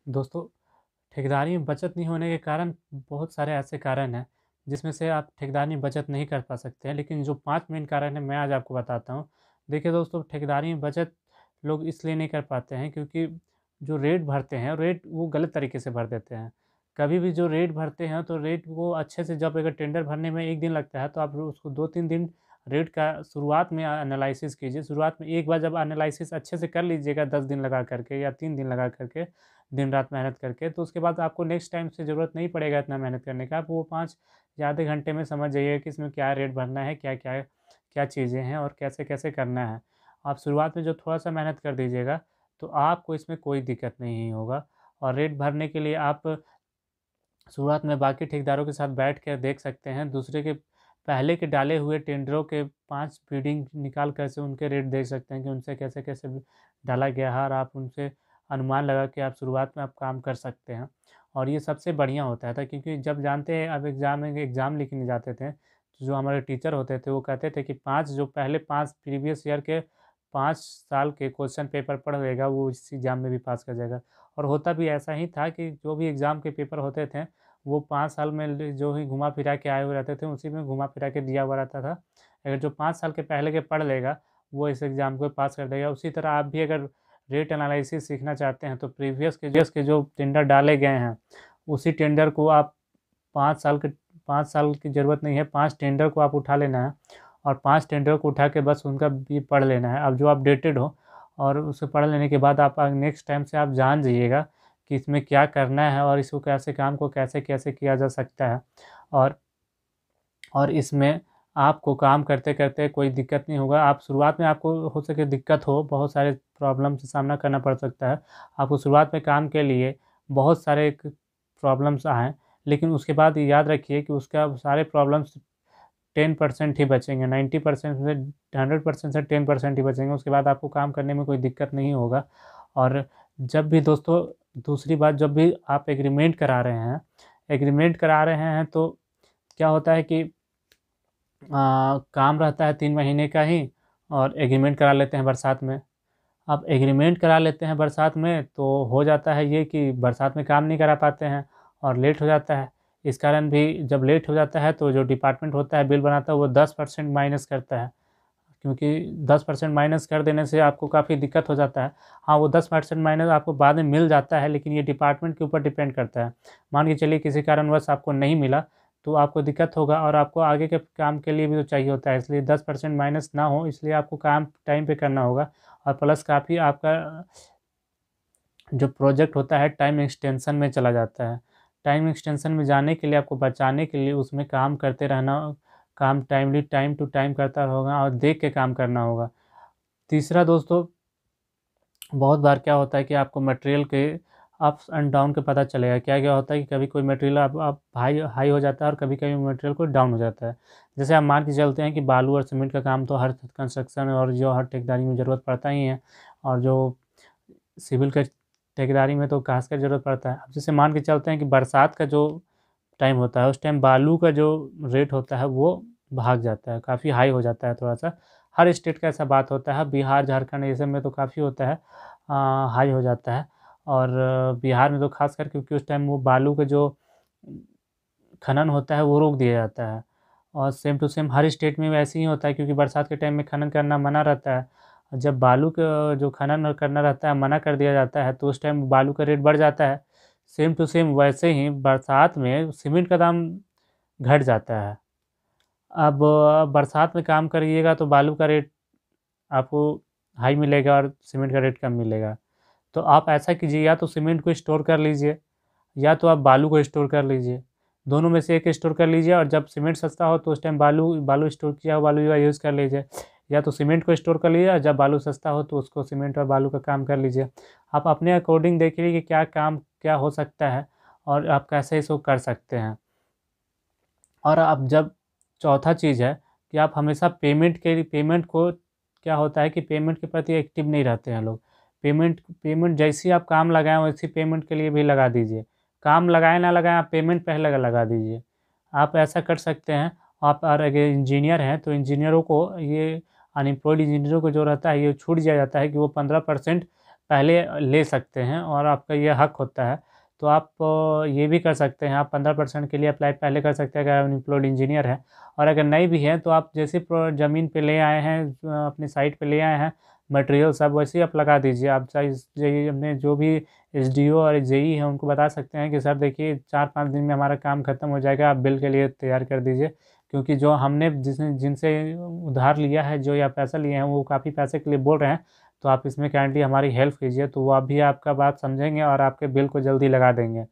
दोस्तों, ठेकेदारी में बचत नहीं होने के कारण बहुत सारे ऐसे कारण हैं जिसमें से आप ठेकेदारी में बचत नहीं कर पा सकते हैं, लेकिन जो 5 मेन कारण हैं मैं आज आपको बताता हूँ। देखिए दोस्तों, ठेकेदारी में बचत लोग इसलिए नहीं कर पाते हैं क्योंकि जो रेट भरते हैं, रेट वो गलत तरीके से भर देते हैं। कभी भी जो रेट भरते हैं तो रेट वो अच्छे से, जब अगर टेंडर भरने में 1 दिन लगता है तो आप उसको 2-3 दिन रेट का शुरुआत में एनालिसिस कीजिए। शुरुआत में एक बार जब एनालिसिस अच्छे से कर लीजिएगा 10 दिन लगा करके या 3 दिन लगा करके, दिन रात मेहनत करके, तो उसके बाद आपको नेक्स्ट टाइम से ज़रूरत नहीं पड़ेगा इतना मेहनत करने का। आप वो 5 या आधे घंटे में समझ जाइए कि इसमें क्या रेट भरना है, क्या-क्या क्या चीज़ें हैं और कैसे-कैसे करना है। आप शुरुआत में जो थोड़ा-सा मेहनत कर दीजिएगा, तो आपको इसमें कोई दिक्कत नहीं होगा। और रेट भरने के लिए आप शुरुआत में बाकी ठेकेदारों के साथ बैठ कर देख सकते हैं, दूसरे के पहले के डाले हुए टेंडरों के 5 बिडिंग निकाल कर से उनके रेट देख सकते हैं कि उनसे कैसे-कैसे डाला गया है, और आप उनसे अनुमान लगा के आप शुरुआत में आप काम कर सकते हैं। और ये सबसे बढ़िया होता था, क्योंकि जब जानते हैं अब एग्ज़ाम लिखने जाते थे, तो जो हमारे टीचर होते थे वो कहते थे कि 5 जो पहले 5 प्रीवियस ईयर के 5 साल के क्वेश्चन पेपर पढ़ लेगा वो इस एग्ज़ाम में भी पास कर जाएगा। और होता भी ऐसा ही था कि जो भी एग्ज़ाम के पेपर होते थे, वो 5 साल में जो ही घुमा-फिरा के आए हुए रहते थे, उसी में घुमा-फिरा के दिया हुआ रहता था। अगर जो 5 साल के पहले के पढ़ लेगा, वो इस एग्ज़ाम को पास कर देगा। उसी तरह आप भी अगर रेट एनालिसिस सीखना चाहते हैं, तो प्रीवियस के जो टेंडर डाले गए हैं, उसी टेंडर को आप 5 साल के 5 साल की ज़रूरत नहीं है, 5 टेंडर को आप उठा लेना है और 5 टेंडर को उठा के बस उनका भी पढ़ लेना है। अब जो अपडेटेड हो, और उसे पढ़ लेने के बाद आप नेक्स्ट टाइम से आप जान जाइएगा कि इसमें क्या करना है और इसको कैसे, काम को कैसे-कैसे किया जा सकता है। और इसमें आपको काम करते-करते कोई दिक्कत नहीं होगा। आप शुरुआत में आपको हो सके दिक्कत हो, बहुत सारे प्रॉब्लम से सामना करना पड़ सकता है। आपको शुरुआत में काम के लिए बहुत सारे क प्रॉब्लम्स आएँ, लेकिन उसके बाद ये याद रखिए कि उसका सारे प्रॉब्लम्स 10% ही बचेंगे, 90% से 100% से 10% ही बचेंगे। उसके बाद आपको काम करने में कोई दिक्कत नहीं होगा। और जब भी दोस्तों, दूसरी बात, जब भी आप एग्रीमेंट करा रहे हैं तो क्या होता है कि काम रहता है 3 महीने का ही, और एग्रीमेंट करा लेते हैं बरसात में। अब एग्रीमेंट करा लेते हैं बरसात में, तो हो जाता है ये कि बरसात में काम नहीं करा पाते हैं और लेट हो जाता है। इस कारण भी जब लेट हो जाता है तो जो डिपार्टमेंट होता है बिल बनाता है, वो 10% माइनस करता है, क्योंकि 10% माइनस कर देने से आपको काफ़ी दिक्कत हो जाता है। हाँ, वो 10% माइनस आपको बाद में मिल जाता है, लेकिन ये डिपार्टमेंट के ऊपर डिपेंड करता है। मान के चलिए किसी कारणवश आपको नहीं मिला, तो आपको दिक्कत होगा, और आपको आगे के काम के लिए भी तो चाहिए होता है, इसलिए 10% माइनस ना हो, इसलिए आपको काम टाइम पे करना होगा। और प्लस काफ़ी आपका जो प्रोजेक्ट होता है टाइम एक्सटेंशन में चला जाता है। टाइम एक्सटेंशन में जाने के लिए, आपको बचाने के लिए उसमें काम करते रहना, काम टाइमली टाइम टू टाइम करता होगा और देख के काम करना होगा। तीसरा दोस्तों, बहुत बार क्या होता है कि आपको मटेरियल के अप्स एंड डाउन का पता चलेगा। क्या-क्या होता है कि कभी कोई मटेरियल आप हाई हाई हो जाता है और कभी-कभी मटेरियल कोई डाउन हो जाता है। जैसे आप मान के चलते हैं कि बालू और सीमेंट का काम तो हर कंस्ट्रक्शन और जो हर ठेकेदारी में ज़रूरत पड़ता ही है, और जो सिविल के ठेकेदारी में तो खासकर ज़रूरत पड़ता है। अब जैसे मान के चलते हैं कि बरसात का जो टाइम होता है, उस टाइम बालू का जो रेट होता है वो भाग जाता है, काफ़ी हाई हो जाता है थोड़ा-सा। हर स्टेट का ऐसा बात होता है, बिहार, झारखंड ये सब में तो काफ़ी होता है, हाई हो जाता है। और बिहार में तो ख़ासकर, क्योंकि उस टाइम वो बालू का जो खनन होता है वो रोक दिया जाता है। और सेम टू सेम हर स्टेट में वैसे ही होता है, क्योंकि बरसात के टाइम में खनन करना मना रहता है। जब बालू का जो खनन करना रहता है मना कर दिया जाता है, तो उस टाइम बालू का रेट बढ़ जाता है। सेम टू सेम वैसे ही बरसात में सीमेंट का दाम घट जाता है। अब बरसात में काम करिएगा तो बालू का रेट आपको हाई मिलेगा और सीमेंट का रेट कम मिलेगा। तो आप ऐसा कीजिए, या तो सीमेंट को स्टोर कर लीजिए, या तो आप बालू को स्टोर कर लीजिए। दोनों में से एक स्टोर कर लीजिए, और जब सीमेंट सस्ता हो तो उस टाइम बालू बालू स्टोर किया हुआ बालू का यूज़ कर लीजिए। या तो सीमेंट को स्टोर कर लीजिए, और जब बालू सस्ता हो तो उसको सीमेंट और बालू का काम कर लीजिए। आप अपने अकॉर्डिंग देखिए कि क्या काम क्या हो सकता है और आप कैसे इसको कर सकते हैं। और अब जब चौथा चीज़ है कि आप हमेशा पेमेंट को, क्या होता है कि पेमेंट के प्रति एक्टिव नहीं रहते हैं लोग। पेमेंट पेमेंट जैसे ही आप काम लगाएँ वैसे पेमेंट के लिए भी लगा दीजिए। काम लगाएँ ना लगाएँ, आप पेमेंट पहले लगा दीजिए। आप ऐसा कर सकते हैं। आप और अगर इंजीनियर हैं तो इंजीनियरों को ये, अनएम्प्लॉयड इंजीनियरों को जो रहता है ये छूट दिया जाता है कि वो 15% पहले ले सकते हैं और आपका ये हक होता है। तो आप ये भी कर सकते हैं, आप 15% के लिए अप्लाई पहले कर सकते हैं अगर आप अनएम्प्लॉयड इंजीनियर हैं। और अगर नहीं भी है तो आप जैसे ज़मीन पे ले आए हैं, अपनी साइट पे ले आए हैं मटेरियल सब, वैसे ही आप लगा दीजिए। आप चाहे जेई अपने जो भी एसडीओ और जेई है उनको बता सकते हैं कि सर देखिए 4-5 दिन में हमारा काम ख़त्म हो जाएगा, आप बिल के लिए तैयार कर दीजिए। क्योंकि जो हमने जिनसे उधार लिया है, जो या पैसा लिए हैं, वो काफ़ी पैसे के लिए बोल रहे हैं। तो आप इसमें काइंडली हमारी हेल्प कीजिए, तो वो आप भी आपका बात समझेंगे और आपके बिल को जल्दी लगा देंगे।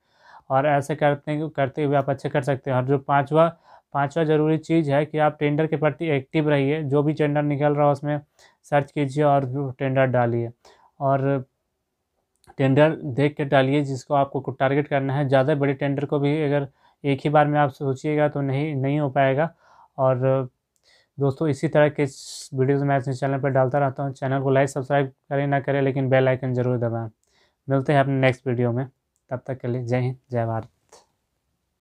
और ऐसे करते हुए आप अच्छे कर सकते हैं। और जो पांचवा पांचवा ज़रूरी चीज़ है कि आप टेंडर के प्रति एक्टिव रहिए। जो भी टेंडर निकल रहा है उसमें सर्च कीजिए और टेंडर डालिए। और टेंडर देख के डालिए जिसको आपको टारगेट करना है। ज़्यादा बड़े टेंडर को भी अगर एक ही बार में आप सोचिएगा तो नहीं नहीं हो पाएगा। और दोस्तों इसी तरह के वीडियोज़ मैं अपने चैनल पर डालता रहता हूँ। चैनल को लाइक सब्सक्राइब करें ना करें, लेकिन बेल आइकन ज़रूर दबाएं। मिलते हैं अपने नेक्स्ट वीडियो में, तब तक के लिए जय हिंद जय भारत।